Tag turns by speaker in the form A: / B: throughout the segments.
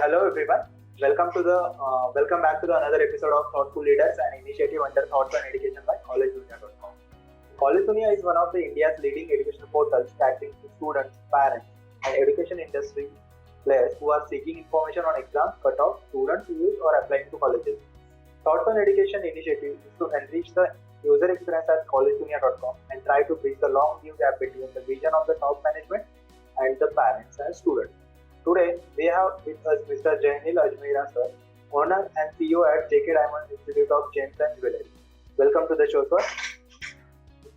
A: Hello everyone. Welcome back to the another episode of Thoughtful Leaders, an initiative under Thoughts on Education by collegedunia.com. College Dunia is one of the India's leading educational portals catering to students, parents, and education industry players who are seeking information on exams, cutoffs, students views, or applying to colleges. Thoughts on Education initiative is to enrich the user experience at collegedunia.com and try to bridge the long view gap between the vision of the top management and the parents and students. Today, we have with us Mr. Jainil Ajmera sir, owner and CEO at JK Diamond Institute of Gems and Jewelry. Welcome to the show, sir.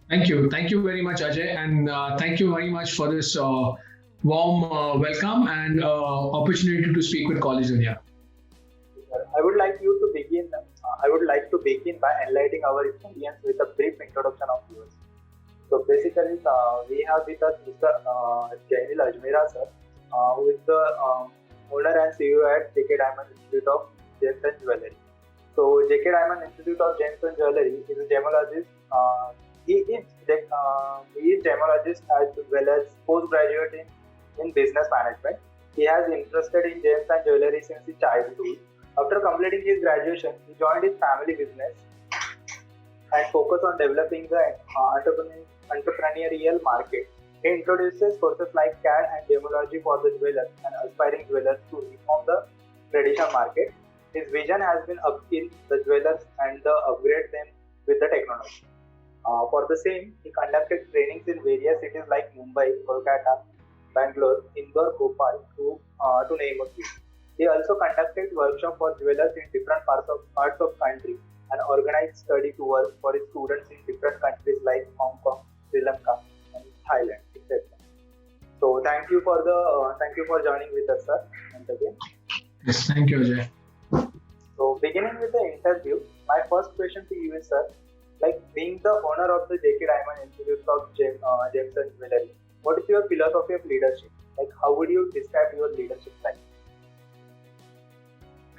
B: Thank you. Thank you very much, Ajay. And thank you very much for this warm welcome and opportunity to speak with College Dunia.
A: I would like to begin by enlightening our audience with a brief introduction of yours. So basically, we have with us Mr. Jainil Ajmera sir, who is the owner and CEO at JK Diamond Institute of Gems and Jewelry. So JK Diamond Institute of Gems and Jewelry is a gemologist. He is gemologist as well as postgraduate in business management. He has interested in gems and jewelry since his childhood. After completing his graduation, he joined his family business and focused on developing the entrepreneurial market. He introduces courses like CAD and gemology for the jewelers and aspiring jewelers to reform the traditional market. His vision has been upskill the jewelers and upgrade them with the technology. For the same, he conducted trainings in various cities like Mumbai, Kolkata, Bangalore, Indore, Bhopal, to name a few. He also conducted workshops for jewelers in different parts of country and organized study tours for his students in different countries like Hong Kong, Sri Lanka, and Thailand, etc. So thank you for joining with us, sir, once again.
B: Yes, thank you, Ajay.
A: So beginning with the interview, my first question to you is, sir, like being the owner of the JK Diamond Institute of Gems and Jewelry, what is your philosophy of leadership? Like, how would you describe your leadership style?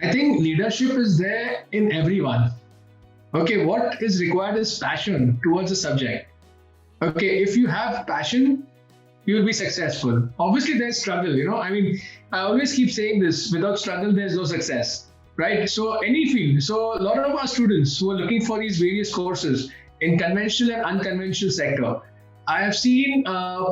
B: I think leadership is there in everyone. Okay, what is required is passion towards a subject. Okay, if you have passion, you will be successful. Obviously, there's struggle, I always keep saying this, without struggle, there's no success, right? So any field. So a lot of our students who are looking for these various courses in conventional and unconventional sector, I have seen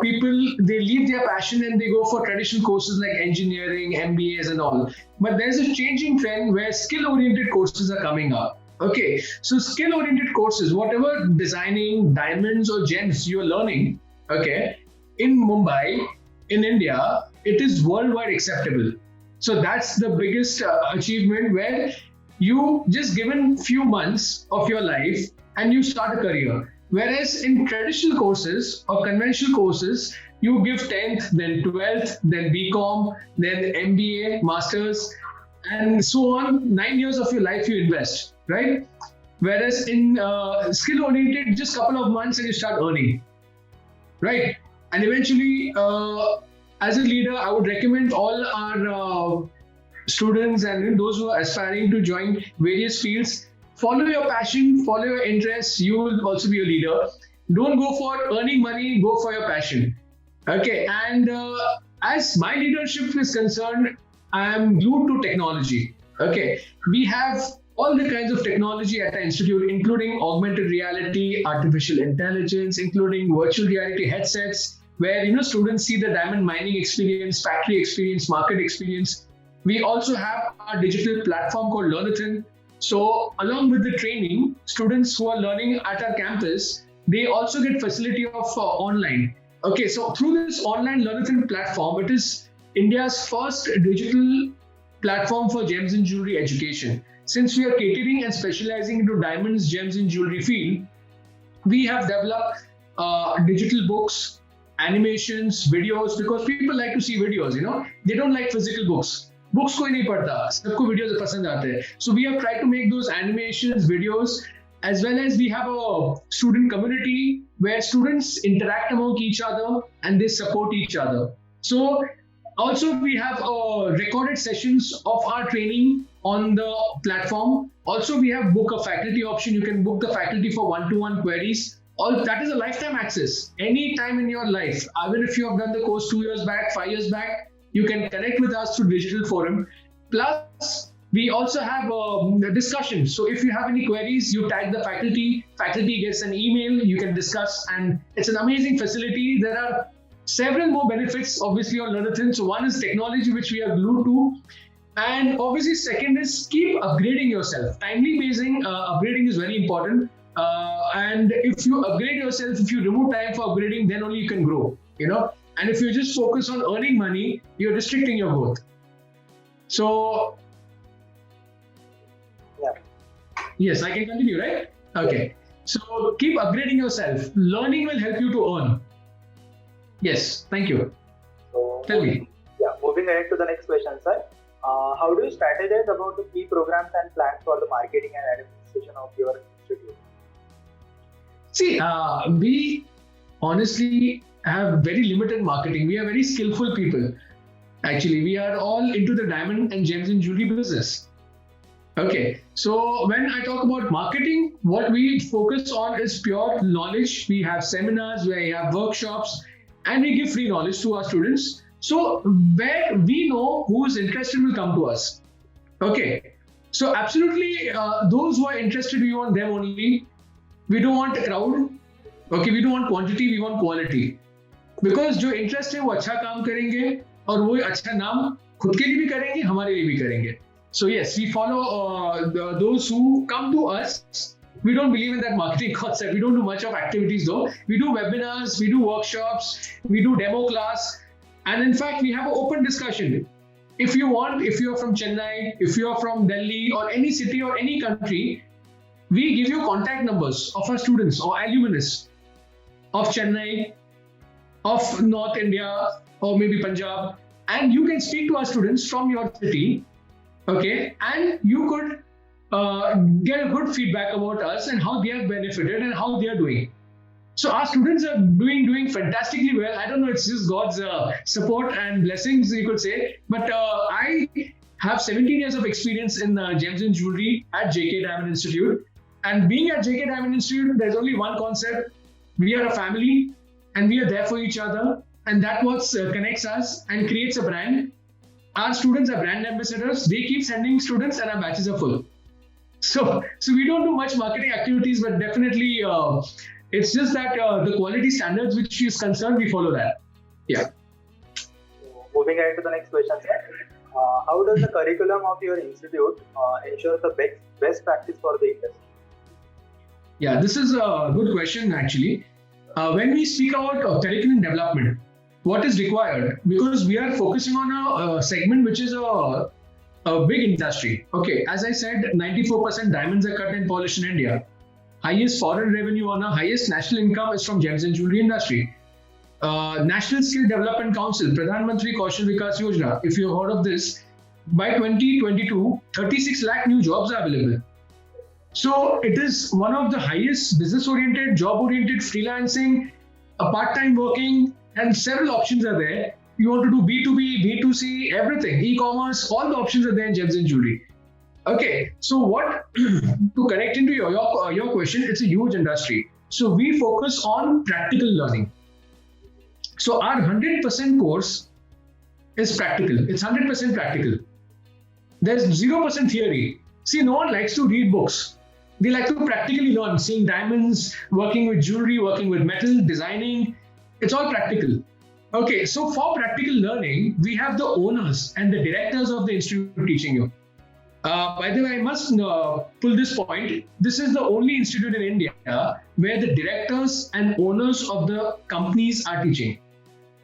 B: people, they leave their passion and they go for traditional courses like engineering, MBAs and all. But there's a changing trend where skill-oriented courses are coming up. Okay, so skill-oriented courses, whatever designing diamonds or gems you're learning, okay, in Mumbai, in India, it is worldwide acceptable. So that's the biggest achievement where you just given few months of your life and you start a career. Whereas in traditional courses or conventional courses, you give 10th, then 12th, then BCom, then MBA, Masters, and so on. 9 years of your life you invest, right? Whereas in skill-oriented, just couple of months and you start earning, right? And eventually, as a leader, I would recommend all our students and those who are aspiring to join various fields, follow your passion, follow your interests, you will also be a leader. Don't go for earning money, go for your passion. Okay, and as my leadership is concerned, I am glued to technology. Okay, we have all the kinds of technology at the institute, including augmented reality, artificial intelligence, including virtual reality headsets, where students see the diamond mining experience, factory experience, market experience. We also have a digital platform called Learnathon. So along with the training, students who are learning at our campus, they also get facility of online. Okay, so through this online Learnathon platform, it is India's first digital platform for gems and jewelry education. Since we are catering and specializing into diamonds, gems and jewelry field, we have developed digital books, animations, videos, because people like to see videos, they don't like physical books. Books कोई नहीं पढ़ता, सबको videos पसंद आते हैं. So we have tried to make those animations, videos, as well as we have a student community where students interact among each other and they support each other. So also we have recorded sessions of our training on the platform. Also we have book a faculty option. You can book the faculty for one-to-one queries. All that is a lifetime access. Any time in your life, even if you have done the course 2 years back, 5 years back, you can connect with us through digital forum. Plus, we also have discussions. So if you have any queries, you tag the faculty. Faculty gets an email. You can discuss, and it's an amazing facility. There are several more benefits, obviously, on Learnathin. So one is technology, which we are glued to. And obviously, second is keep upgrading yourself. Timely basing, upgrading is very important. And if you upgrade yourself, if you remove time for upgrading, then only you can grow, And if you just focus on earning money, you're restricting your growth. So,
A: yeah.
B: Yes, I can continue, right? Okay. So keep upgrading yourself. Learning will help you to earn. Yes, thank you.
A: So,
B: Tell me.
A: Yeah, moving ahead to the next question, sir. How do you strategize about the key programs and plans for the marketing and administration of your institute?
B: See, we honestly have very limited marketing. We are very skillful people. Actually, we are all into the diamond and gems and jewelry business. Okay, so when I talk about marketing, what we focus on is pure knowledge. We have seminars, we have workshops, and we give free knowledge to our students. So where we know who is interested will come to us. Okay, so absolutely, those who are interested, we want them only. We don't want a crowd. Okay, we don't want quantity, we want quality. Because जो interest है वो अच्छा काम करेंगे और वो अच्छा नाम खुद के लिए भी करेंगे, हमारे लिए भी करेंगे. So yes, we follow those who come to us. We don't believe in that marketing concept. We don't do much of activities though. We do webinars, we do workshops, we do demo class. And in fact, we have an open discussion. If you want, if you're from Chennai, if you're from Delhi or any city or any country, we give you contact numbers of our students or alumnus of Chennai, of North India, or maybe Punjab. And you can speak to our students from your city, okay? And you could get a good feedback about us and how they have benefited and how they are doing. So our students are doing fantastically well. I don't know, it's just God's support and blessings, you could say. But I have 17 years of experience in gems and jewelry at JK Diamond Institute. And being at JK Diamond Institute, there's only one concept. We are a family and we are there for each other. And that's what connects us and creates a brand. Our students are brand ambassadors. They keep sending students and our batches are full. So we don't do much marketing activities, but definitely it's just that the quality standards which is concerned, we follow that. Yeah.
A: So, moving ahead to the next question, sir. How does the curriculum of your institute ensure the best practice for the industry?
B: Yeah, this is a good question actually. When we speak about curriculum development, what is required? Because we are focusing on a segment which is a big industry. Okay, as I said, 94% diamonds are cut and polished in India. Highest foreign revenue earner, highest national income is from gems and jewelry industry. National Skill Development Council, Pradhan Mantri Kaushal Vikas Yojana, if you have heard of this, by 2022, 36 lakh new jobs are available. So it is one of the highest business-oriented, job-oriented, freelancing, part-time working, and several options are there. You want to do B2B, B2C, everything, e-commerce, all the options are there in gems and jewelry. Okay, so what, to connect into your question, it's a huge industry. So we focus on practical learning. So our 100% course is practical. It's 100% practical. There's 0% theory. See, no one likes to read books. They like to practically learn, seeing diamonds, working with jewelry, working with metal, designing. It's all practical. Okay, so for practical learning, we have the owners and the directors of the institute teaching you. By the way, I must pull this point. This is the only institute in India where the directors and owners of the companies are teaching.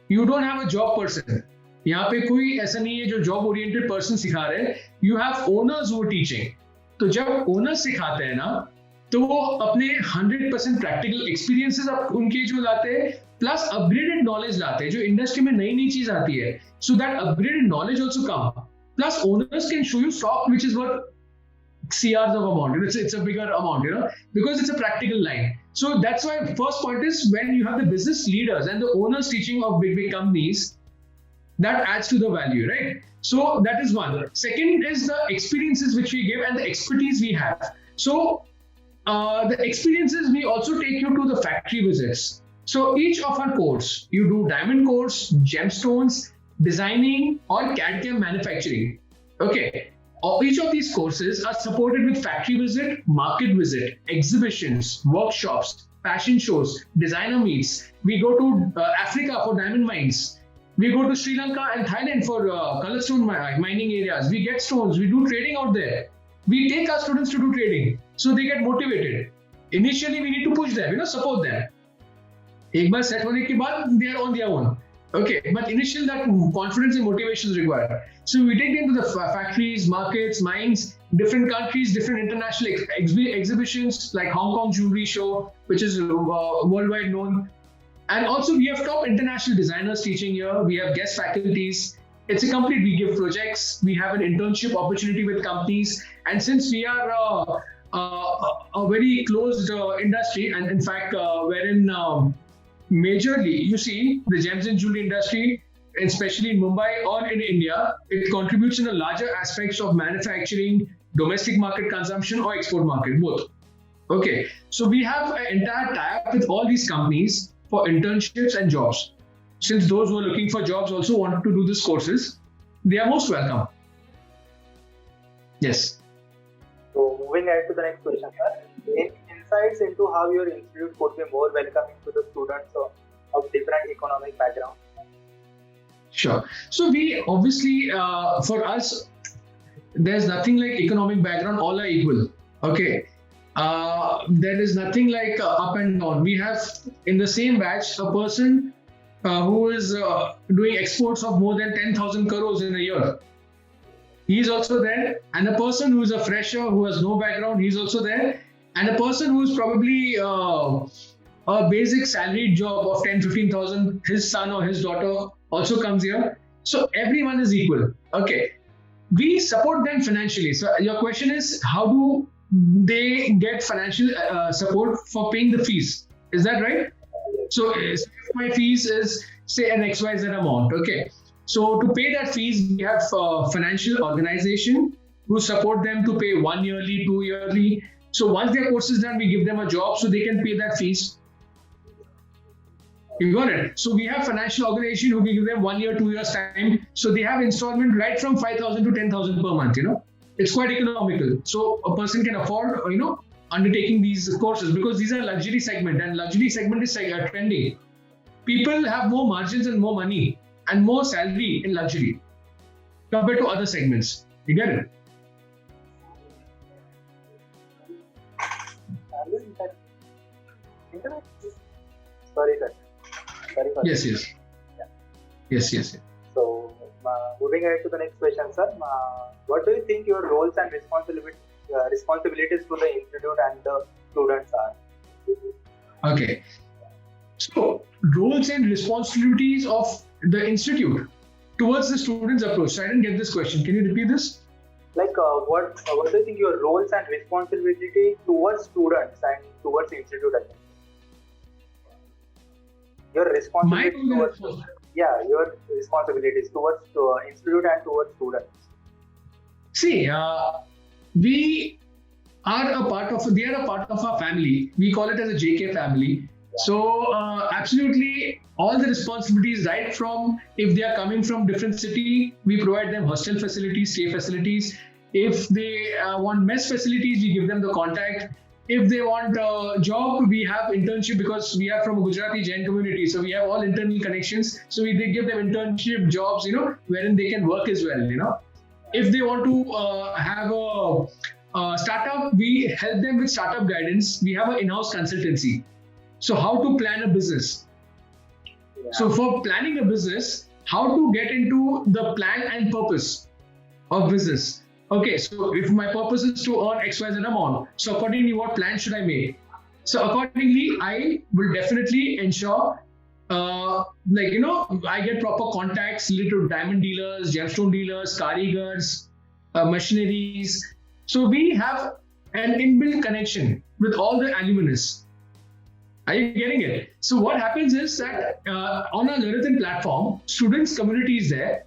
B: You don't have a job person. यहाँ पे कोई ऐसा नहीं है जो job oriented person सिखा रहे हैं. You have owners who are teaching. तो जब owners सिखाते हैं ना, तो वो अपने 100% practical experiences उनके जो लाते हैं, plus upgraded knowledge लाते हैं, जो industry में नई चीज आती है. So that upgraded knowledge also come. Plus owners can show you stock which is worth CRs of amount. It's a bigger amount, because it's a practical line. So that's why first point is when you have the business leaders and the owners teaching of big companies, that adds to the value, right? So that is one. Second is the experiences which we give and the expertise we have. So the experiences, we also take you to the factory visits. So each of our course, you do diamond course, gemstones, designing or CAD/CAM manufacturing. Okay. Each of these courses are supported with factory visit, market visit, exhibitions, workshops, fashion shows, designer meets. We go to Africa for diamond mines. We go to Sri Lanka and Thailand for colored stone mining areas. We get stones. We do trading out there. We take our students to do trading, so they get motivated. Initially, we need to push them, support them. एक बार set होने के बाद they are on their own. Okay, but initial that confidence and motivation is required. So we take them to the factories, markets, mines, different countries, different international exhibitions like Hong Kong Jewelry Show, which is worldwide known. And also we have top international designers teaching here. We have guest faculties. It's a complete, we give projects. We have an internship opportunity with companies. And since we are a very closed industry, and in fact, wherein majorly, you see, the gems and jewelry industry, especially in Mumbai or in India, it contributes in the larger aspects of manufacturing, domestic market consumption, or export market, both. Okay, so we have an entire tie-up with all these companies for internships and jobs. Since those who are looking for jobs also want to do these courses, they are most welcome. Yes.
A: So moving ahead to the next question, sir. Insights into how your institute could be more welcoming to the students of different economic backgrounds?
B: Sure. So we obviously, for us, there's nothing like economic background, all are equal. Okay. There is nothing like up and down. We have in the same batch a person who is doing exports of more than 10,000 crores in a year. He is also there. And a person who is a fresher, who has no background, he's also there. And a person who is probably a basic salaried job of 10,000-15,000, his son or his daughter also comes here. So everyone is equal. Okay. We support them financially. So your question is, how do they get financial support for paying the fees? Is that right? So if my fees is say an XYZ amount. Okay. So to pay that fees, we have financial organization who support them to pay 1 yearly, 2 yearly. So once their course is done, we give them a job so they can pay that fees. You got it? So we have financial organization who we give them 1 year, 2 years time. So they have installment right from 5,000 to 10,000 per month, It's quite economical. So a person can afford, undertaking these courses because these are luxury segment and luxury segment is trending. People have more margins and more money and more salary in luxury compared to other segments. You get it?
A: Sorry, sir. Sorry for
B: Yes.
A: Yeah.
B: Yes.
A: So, moving ahead to the next question, sir. What do you think your roles and responsibilities to the institute and the students are?
B: Okay. So, roles and responsibilities of the institute towards the students' approach. So I didn't get this question. Can you repeat this?
A: Like, what do you think your roles and responsibility towards students and towards institute? I think. Your responsibility towards your responsibilities towards institute and towards students.
B: See, we are a part of. They are a part of our family. We call it as a JK family. So absolutely, all the responsibilities, right from if they are coming from different city, we provide them hostel facilities, stay facilities. If they want mess facilities, we give them the contact. If they want a job, we have internship because we are from a Gujarati Jain community. So we have all internal connections. So they give them internship jobs, wherein they can work as well, If they want to have a startup, we help them with startup guidance. We have an in-house consultancy. So how to plan a business. Yeah. So for planning a business, how to get into the plan and purpose of business. Okay, so if my purpose is to earn XYZ amount, so accordingly, what plan should I make? So accordingly, I will definitely ensure, I get proper contacts related to diamond dealers, gemstone dealers, karigars, machineries. So we have an inbuilt connection with all the alumnus. Are you getting it? So what happens is that on our Larathan platform, students' community is there,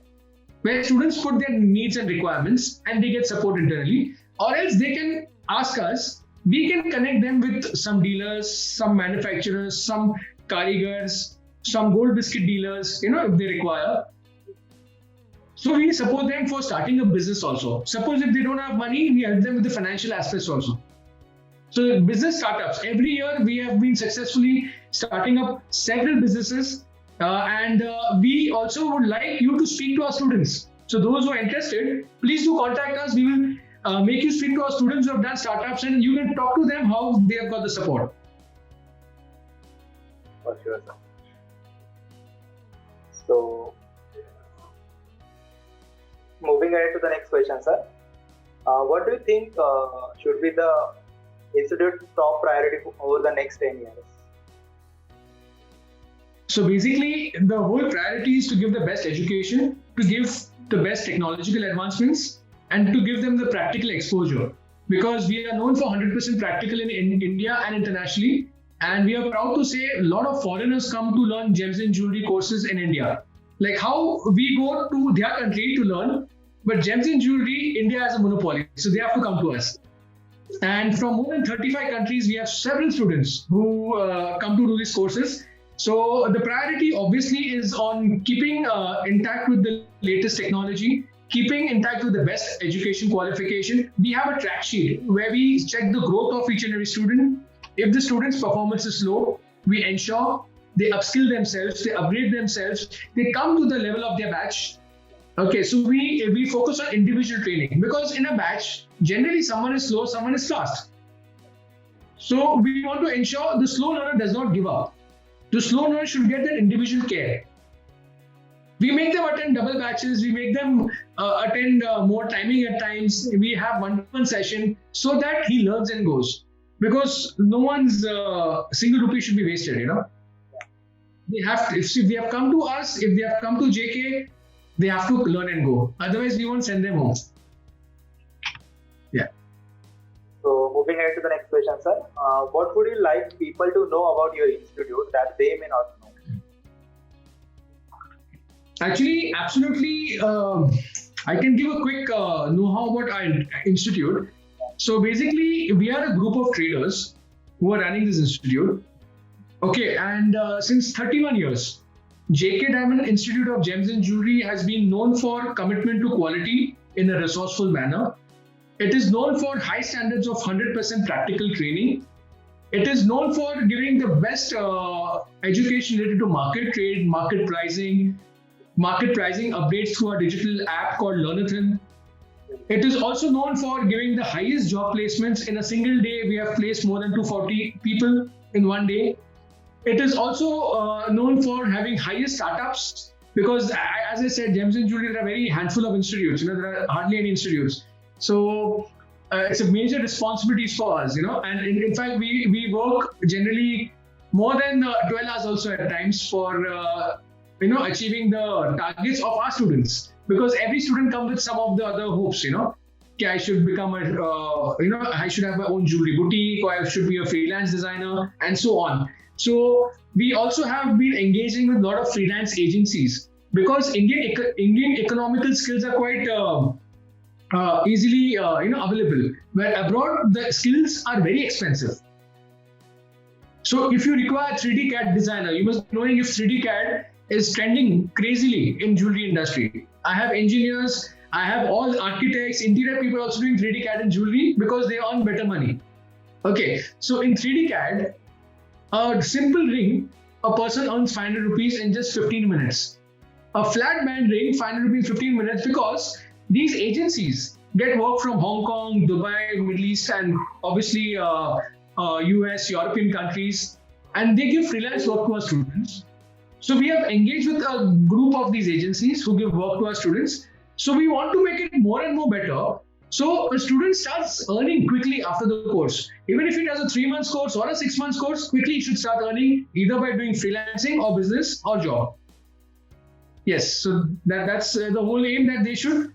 B: where students put their needs and requirements and they get support internally, or else they can ask us, we can connect them with some dealers, some manufacturers, some karigars, some gold biscuit dealers, if they require. So we support them for starting a business also. Suppose if they don't have money, we help them with the financial aspects also. So business startups, every year we have been successfully starting up several businesses, and we also would like you to speak to our students. So those who are interested, please do contact us. We will make you speak to our students who have done startups, and you can talk to them how they have got the support.
A: For sure, sir. So, moving ahead to the next question, sir. What do you think should be the institute's top priority over the next 10 years?
B: So basically, the whole priority is to give the best education, to give the best technological advancements, and to give them the practical exposure. Because we are known for 100% practical in India and internationally. And we are proud to say a lot of foreigners come to learn gems and jewelry courses in India. Like how we go to their country to learn, but gems and jewelry, India has a monopoly. So they have to come to us. And from more than 35 countries, we have several students who come to do these courses. So the priority obviously is on keeping intact with the latest technology, keeping intact with the best education qualification. We have a track sheet where we check the growth of each and every student. If the student's performance is low, we ensure they upskill themselves, they upgrade themselves, they come to the level of their batch. Okay, so we focus on individual training because in a batch, generally someone is slow, someone is fast. So we want to ensure the slow learner does not give up. The slow learner should get that individual care. We make them attend double batches, we make them attend more timing at times, we have one-to-one session so that he learns and goes. Because no one's single rupee should be wasted, you know. They have to, if they have come to us, if they have come to JK, they have to learn and go. Otherwise, we won't send them home. Yeah.
A: So, moving ahead to the next question, sir. What would you like people to know about your institute that they may not know?
B: Actually, absolutely. I can give a quick know-how about our institute. So basically, we are a group of traders who are running this institute. Okay, and since 31 years, JK Diamond Institute of Gems and Jewelry has been known for commitment to quality in a resourceful manner. It is known for high standards of 100% practical training. It is known for giving the best education related to market trade, market pricing updates through our digital app called Learnathon. It is also known for giving the highest job placements. In a single day, we have placed more than 240 people in one day. It is also known for having highest startups because, as I said, gems and jewelry, there are very handful of institutes. There are hardly any institutes. So it's a major responsibility for us, And in fact, we work generally more than 12 hours also at times for achieving the targets of our students. Because every student comes with some of the other hopes, Okay, I should become I should have my own jewelry boutique, or I should be a freelance designer, and so on. So we also have been engaging with a lot of freelance agencies because Indian economical skills are quite easily available. Where abroad the skills are very expensive. So if you require 3D CAD designer, you must be knowing if 3D CAD is trending crazily in jewelry industry. I have engineers, I have all architects, interior people also doing 3D CAD in jewelry because they earn better money. Okay, so in 3D CAD, a simple ring, a person earns 500 rupees in just 15 minutes. A flat band ring, 500 rupees, 15 minutes, because these agencies get work from Hong Kong, Dubai, Middle East, and obviously US, European countries, and they give freelance work to our students. So we have engaged with a group of these agencies who give work to our students. So we want to make it more and more better. So a student starts earning quickly after the course. Even if he does a 3-month course or a 6-month course, quickly he should start earning either by doing freelancing or business or job. Yes, so that's the whole aim, that they should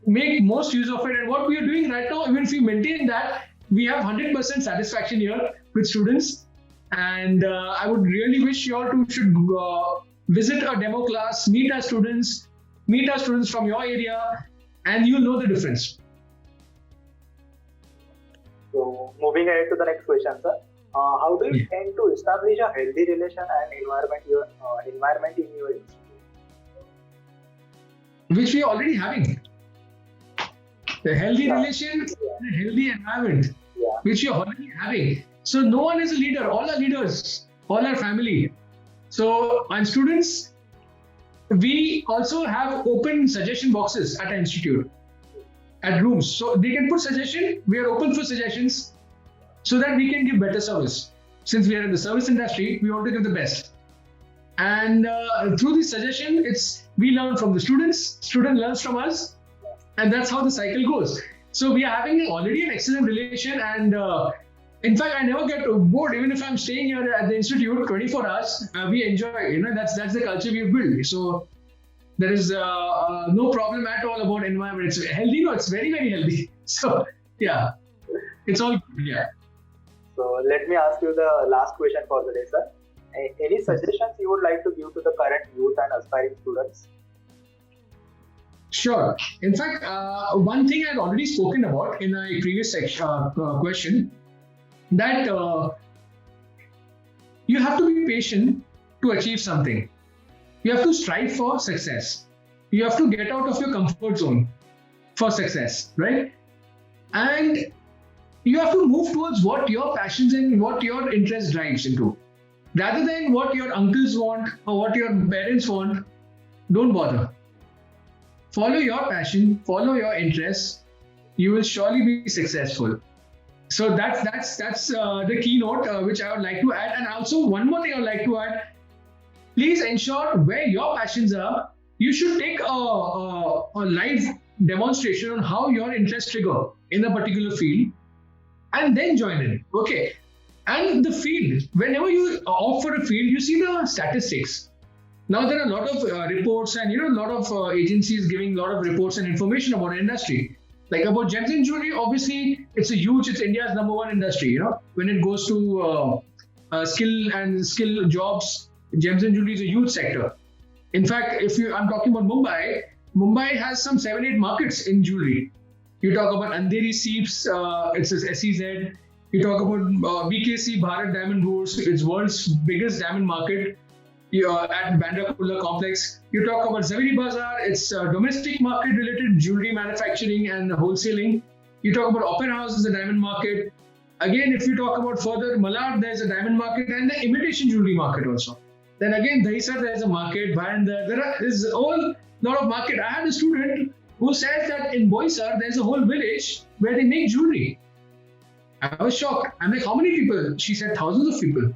B: make most use of it. And what we are doing right now, even if we maintain that, we have 100% satisfaction here with students. And I would really wish you all should visit a demo class, meet our students from your area, and you'll know the difference.
A: So, moving ahead to the next question, sir. How do you intend to establish a healthy relation and environment in your institute?
B: which we are already having. A healthy
A: Yeah.
B: relation, and a healthy environment,
A: Yeah.
B: which you're already having. So no one is a leader. All are leaders. All are family. So and students, we also have open suggestion boxes at our institute, at rooms. So they can put suggestion. We are open for suggestions, so that we can give better service. Since we are in the service industry, we want to give the best. And through this suggestion, we learn from the students. Student learns from us, and that's how the cycle goes. So we are having already an excellent relation, and in fact, I never get bored. Even if I'm staying here at the institute 24 hours, we enjoy. That's the culture we've built. So there is no problem at all about environment. It's healthy. No, it's very very healthy. So yeah, it's all good. Yeah.
A: So let me ask you the last question for the day, sir. Any suggestions you would like to give to the current youth and aspiring students?
B: Sure. In fact, one thing I'd already spoken about in a previous question, that you have to be patient to achieve something. You have to strive for success. You have to get out of your comfort zone for success, right? And you have to move towards what your passions and what your interest drives into. Rather than what your uncles want or what your parents want, don't bother. Follow your passion, follow your interests. You will surely be successful. So that's the keynote which I would like to add. And also one more thing I would like to add. Please ensure where your passions are. You should take a live demonstration on how your interests trigger in a particular field, and then join in. Okay. And the field, whenever you opt for a field, you see the statistics. Now there are a lot of reports and a lot of agencies giving a lot of reports and information about industry. Like about gems and jewelry, obviously it's India's number one industry. When it goes to skill jobs, gems and jewelry is a huge sector. In fact, I'm talking about Mumbai has some 7-8 markets in jewelry. You talk about Andheri Seeps, it's SEZ. You talk about BKC, Bharat Diamond Bourse, it's world's biggest diamond market at Bandra Kurla complex. You talk about Zaveri Bazaar, it's domestic market related jewelry manufacturing and wholesaling. You talk about Opera House is a diamond market. Again, if you talk about further Malad, there's a diamond market and the imitation jewelry market also. Then again, Dahisar, there's a market. There's a whole lot of market. I had a student who says that in Boisar, there's a whole village where they make jewelry. I was shocked. I'm like, how many people? She said thousands of people.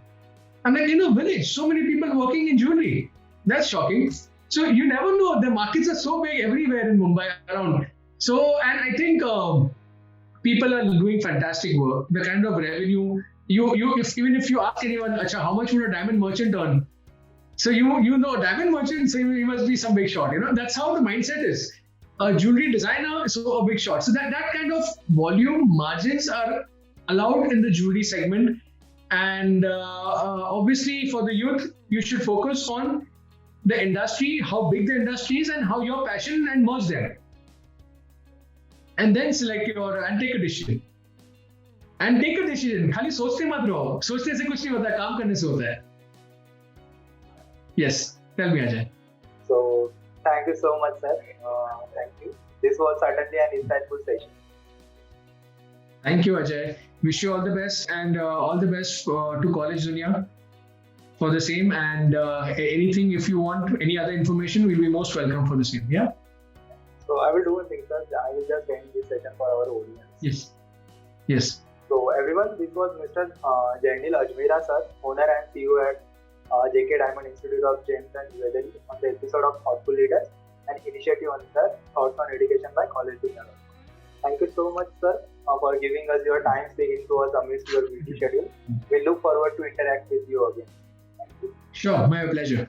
B: I'm like, in a village, so many people working in jewelry. That's shocking. So you never know. The markets are so big everywhere in Mumbai around. So, and I think people are doing fantastic work. The kind of revenue, even if you ask anyone, how much would a diamond merchant earn? So you know diamond merchant, so you must be some big shot. That's how the mindset is. A jewelry designer, so a big shot. So that kind of volume margins are allowed in the jewelry segment. And obviously for the youth, you should focus on the industry, how big the industry is and how your passion, and merge them. And then select and take a decision. खाली सोचते मत रहो. सोचने से कुछ नहीं होता, काम करने से होता है. Yes, tell me, Ajay.
A: So thank you so much, sir. Thank you. This was certainly an insightful session.
B: Thank you, Ajay. Wish you all the best, and all the best to College Dunia for the same. And anything, if you want any other information, we'll be most welcome for the same. Yeah.
A: So I will do one thing, sir. I will just end this session for our audience.
B: Yes. Yes.
A: So everyone, this was Mr. Jainil Ajmera, sir, owner and CEO at JK Diamond Institute of Gems and Jewelry, on the episode of Thoughtful Leaders, an initiative on the Thoughts on Education by College Dunia. Thank you so much, sir, for giving us your time, speaking to us amidst your busy schedule. We look forward to interact with you again. Thank you.
B: Sure, my pleasure.